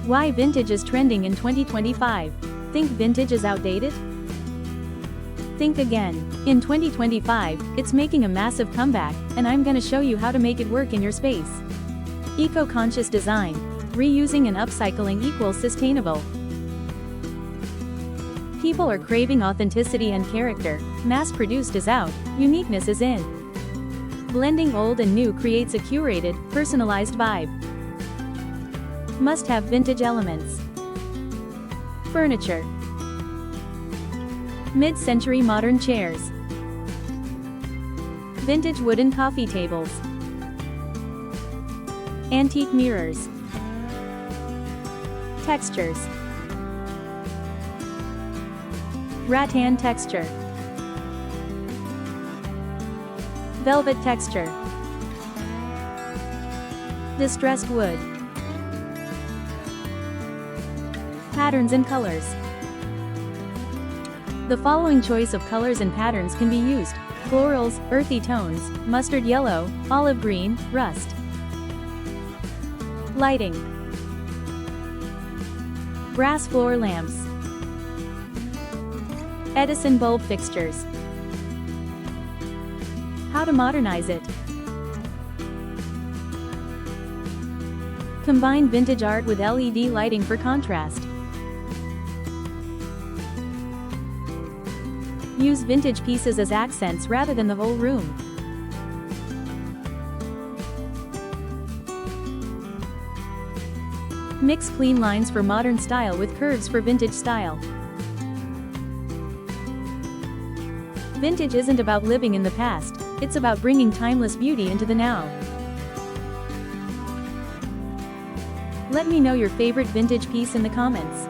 Why vintage is trending in 2025. Think vintage is outdated? Think again. In 2025, it's making a massive comeback, and I'm gonna show you how to make it work in your space. Eco-conscious design. Reusing and upcycling equals sustainable. People are craving authenticity and character. Mass-produced is out, uniqueness is in. Blending old and new creates a curated, personalized vibe. Must-have vintage elements. Furniture. Mid-century modern chairs. Vintage wooden coffee tables. Antique mirrors. Textures. Rattan texture. Velvet texture. Distressed wood. Patterns and colors. The following choice of colors and patterns can be used: florals, earthy tones, mustard yellow, olive green, rust. Lighting. Brass floor lamps. Edison bulb fixtures. How to modernize it. Combine vintage art with LED lighting for contrast. Use vintage pieces as accents rather than the whole room. Mix clean lines for modern style with curves for vintage style. Vintage isn't about living in the past, it's about bringing timeless beauty into the now. Let me know your favorite vintage piece in the comments.